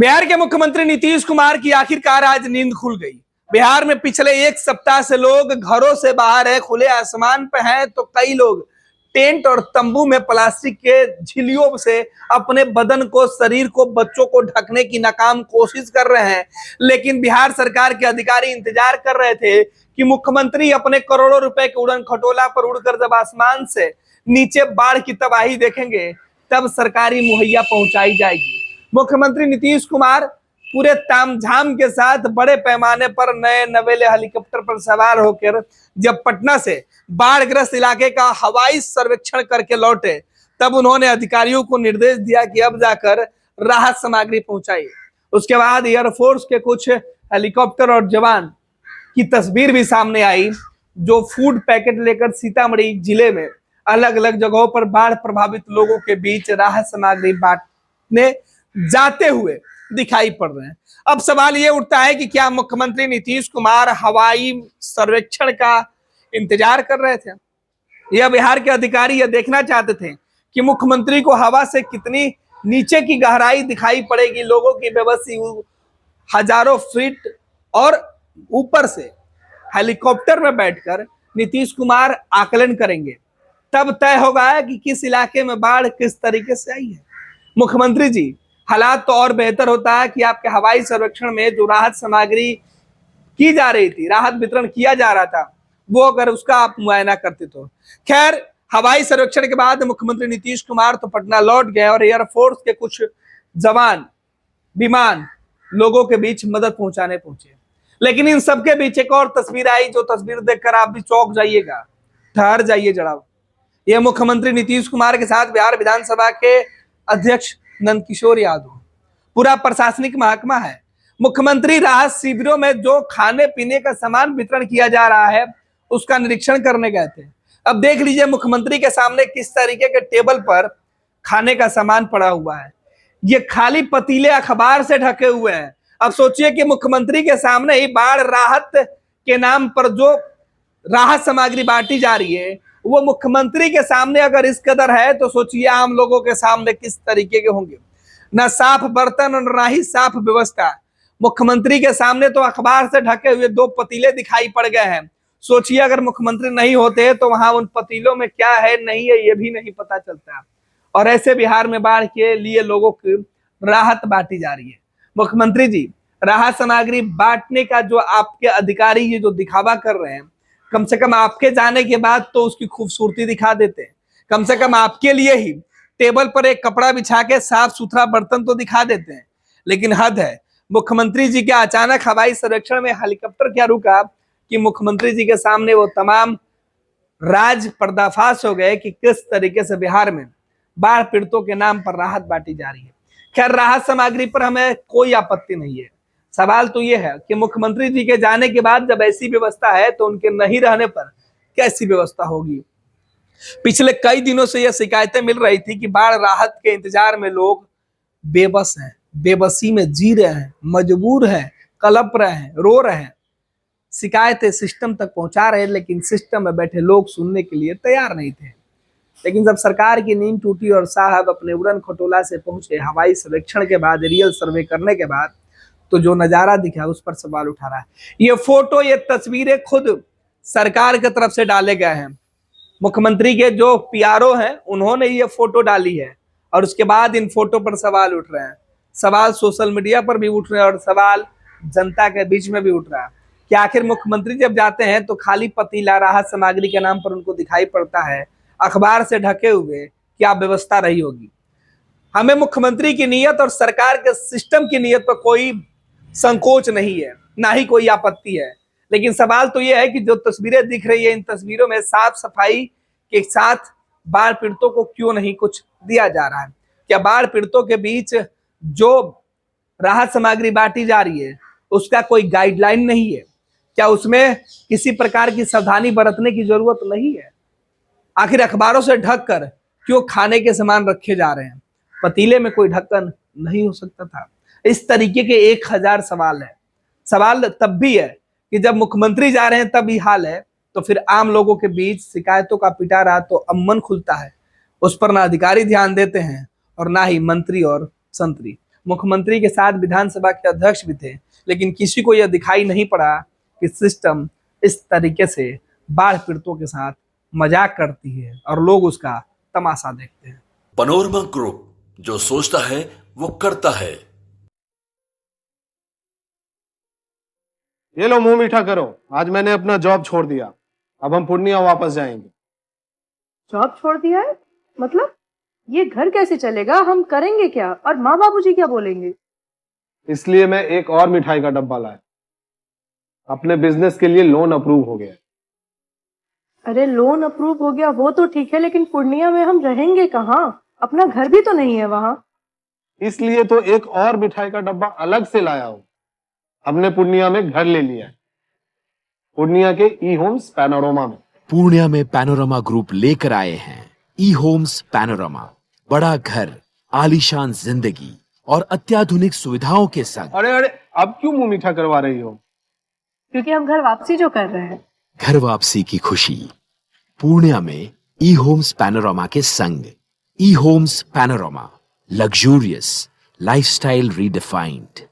बिहार के मुख्यमंत्री नीतीश कुमार की आखिरकार आज नींद खुल गई। बिहार में पिछले एक सप्ताह से लोग घरों से बाहर है, खुले आसमान पे हैं, तो कई लोग टेंट और तंबू में प्लास्टिक के झिल्लियों से अपने बदन को, शरीर को, बच्चों को ढकने की नाकाम कोशिश कर रहे हैं। लेकिन बिहार सरकार के अधिकारी इंतजार कर रहे थे कि मुख्यमंत्री अपने करोड़ों रुपए के उड़न खटोला पर उड़कर जब आसमान से नीचे बाढ़ की तबाही देखेंगे, तब सरकारी मुहैया पहुंचाई जाएगी। मुख्यमंत्री नीतीश कुमार पूरे तामझाम के साथ बड़े पैमाने पर नए नवेले हेलीकॉप्टर पर सवार होकर जब पटना से बाढ़ग्रस्त इलाके का हवाई सर्वेक्षण करके लौटे, तब उन्होंने अधिकारियों को निर्देश दिया कि अब जाकर राहत सामग्री पहुंचाइए। उसके बाद एयरफोर्स के कुछ हेलीकॉप्टर और जवान की तस्वीर भी सामने आई, जो फूड पैकेट लेकर सीतामढ़ी जिले में अलग अलग जगहों पर बाढ़ प्रभावित लोगों के बीच राहत सामग्री बांटने जाते हुए दिखाई पड़ रहे हैं। अब सवाल ये उठता है कि क्या मुख्यमंत्री नीतीश कुमार हवाई सर्वेक्षण का इंतजार कर रहे थे, या बिहार के अधिकारी यह देखना चाहते थे कि मुख्यमंत्री को हवा से कितनी नीचे की गहराई दिखाई पड़ेगी, लोगों की बेबसी हजारों फीट और ऊपर से हेलीकॉप्टर में बैठकर नीतीश कुमार आकलन करेंगे, तब तय होगा कि किस इलाके में बाढ़ किस तरीके से आई है। मुख्यमंत्री जी, हालात तो और बेहतर होता है कि आपके हवाई सर्वेक्षण में जो राहत सामग्री की जा रही थी, राहत वितरण किया जा रहा था, वो अगर उसका आप मुआयना करते तो। खैर, हवाई सर्वेक्षण के बाद मुख्यमंत्री नीतीश कुमार तो पटना लौट गए और एयरफोर्स के कुछ जवान विमान लोगों के बीच मदद पहुंचाने पहुंचे। लेकिन इन सबके बीच एक और तस्वीर आई, जो तस्वीर देखकर आप भी चौंक जाइएगा, ठहर जाइए जरा। यह मुख्यमंत्री नीतीश कुमार के साथ बिहार विधानसभा के अध्यक्ष नंदकिशोर यादव, पूरा प्रशासनिक महकमा है। मुख्यमंत्री राहत शिविरों में जो खाने पीने का सामान वितरण किया जा रहा है, उसका निरीक्षण करने गए थे। अब देख लीजिए मुख्यमंत्री के सामने किस तरीके के टेबल पर खाने का सामान पड़ा हुआ है। ये खाली पतीले अखबार से ढके हुए हैं। अब सोचिए कि मुख्यमंत्री के सामने ही बाढ़ राहत के नाम पर जो राहत सामग्री बांटी जा रही है, वो मुख्यमंत्री के सामने अगर इस कदर है, तो सोचिए आम लोगों के सामने किस तरीके के होंगे। न साफ बर्तन और न ही साफ व्यवस्था। मुख्यमंत्री के सामने तो अखबार से ढके हुए दो पतीले दिखाई पड़ गए हैं। सोचिए अगर मुख्यमंत्री नहीं होते तो वहां उन पतीलों में क्या है, नहीं है, ये भी नहीं पता चलता। और ऐसे बिहार में बाढ़ के लिए लोगों की राहत बांटी जा रही है। मुख्यमंत्री जी, राहत सामग्री बांटने का जो आपके अधिकारी ये जो दिखावा कर रहे हैं, कम से कम आपके जाने के बाद तो उसकी खूबसूरती दिखा देते हैं। कम से कम आपके लिए ही टेबल पर एक कपड़ा बिछा के साफ सुथरा बर्तन तो दिखा देते हैं। लेकिन हद है, मुख्यमंत्री जी के अचानक हवाई सर्वेक्षण में हेलीकॉप्टर क्या रुका कि मुख्यमंत्री जी के सामने वो तमाम राज पर्दाफाश हो गए कि किस तरीके से बिहार में बाढ़ पीड़ितों के नाम पर राहत बांटी जा रही है। खैर, राहत सामग्री पर हमें कोई आपत्ति नहीं है। सवाल तो यह है कि मुख्यमंत्री जी के जाने के बाद जब ऐसी व्यवस्था है, तो उनके नहीं रहने पर कैसी व्यवस्था होगी। पिछले कई दिनों से यह शिकायतें मिल रही थी कि बाढ़ राहत के इंतजार में लोग बेबस हैं, बेबसी में जी रहे हैं, मजबूर हैं, कलप रहे हैं, रो रहे हैं। शिकायतें सिस्टम तक पहुंचा रहे हैं, लेकिन सिस्टम में बैठे लोग सुनने के लिए तैयार नहीं थे। लेकिन जब सरकार की नींद टूटी और साहब अपने उड़न खटोला से पहुंचे हवाई सर्वेक्षण के बाद, रियल सर्वे करने के बाद, तो जो नजारा दिखा उस पर सवाल उठा रहा है। ये फोटो, ये तस्वीरें खुद सरकार की तरफ से डाले गए हैं। मुख्यमंत्री के जो पीआरओ हैं, उन्होंने ये फोटो डाली है, और उसके बाद इन फोटो पर सवाल उठ रहे हैं। सवाल सोशल मीडिया पर भी उठ रहे हैं और सवाल जनता के बीच में भी उठ रहा है कि आखिर मुख्यमंत्री जब जाते हैं तो खाली पतीला राहत सामग्री के नाम पर उनको दिखाई पड़ता है, अखबार से ढके हुए, क्या व्यवस्था रही होगी। हमें मुख्यमंत्री की नीयत और सरकार के सिस्टम की नीयत पर कोई संकोच नहीं है, ना ही कोई आपत्ति है। लेकिन सवाल तो यह है कि जो तस्वीरें दिख रही है, इन तस्वीरों में साफ सफाई के साथ बाढ़ पीड़ितों को क्यों नहीं कुछ दिया जा रहा है। क्या बाढ़ पीड़ितों के बीच जो राहत सामग्री बांटी जा रही है, उसका कोई गाइडलाइन नहीं है? क्या उसमें किसी प्रकार की सावधानी बरतने की जरूरत नहीं है? आखिर अखबारों से ढककर क्यों खाने के सामान रखे जा रहे हैं? पतीले में कोई ढक्कन नहीं हो सकता था? इस तरीके के 1000 सवाल है। सवाल तब भी है कि जब मुख्यमंत्री जा रहे हैं तब ये हाल है, तो फिर आम लोगों के बीच शिकायतों का पिटारा तो अमन खुलता है, उस पर ना अधिकारी ध्यान देते हैं और ना ही मंत्री और संतरी। मुख्यमंत्री के साथ विधानसभा के अध्यक्ष भी थे, लेकिन किसी को यह दिखाई नहीं पड़ा कि सिस्टम इस तरीके से बाढ़ पीड़ितों के साथ मजाक करती है और लोग उसका तमाशा देखते हैं। पैनोरमा ग्रुप, जो सोचता है वो करता है। ये लो मुंह मीठा करो, आज मैंने अपना जॉब छोड़ दिया, अब हम पूर्णिया वापस जाएंगे। जॉब छोड़ दिया है? मतलब ये घर कैसे चलेगा? हम करेंगे क्या? और माँ बाबूजी क्या बोलेंगे? इसलिए मैं एक और मिठाई का डब्बा लाया, अपने बिजनेस के लिए लोन अप्रूव हो गया। अरे लोन अप्रूव हो गया वो तो ठीक है, लेकिन पूर्णिया में हम रहेंगे कहाँ? अपना घर भी तो नहीं है वहाँ। इसलिए तो एक और मिठाई का डब्बा अलग से लाया हूँ। हमने पूर्णिया में घर ले लिया है, पूर्णिया के ई होम्स पैनोरमा में। पूर्णिया में पैनोरमा ग्रुप लेकर आए हैं ई होम्स पैनोरमा, बड़ा घर, आलीशान जिंदगी और अत्याधुनिक सुविधाओं के संग। अरे अरे, अब क्यों मुंह मीठा करवा रही हो? क्योंकि हम घर वापसी जो कर रहे हैं। घर वापसी की खुशी पूर्णिया में ई होम्स पैनोरमा के संग। E Homes Panorama, luxurious lifestyle redefined.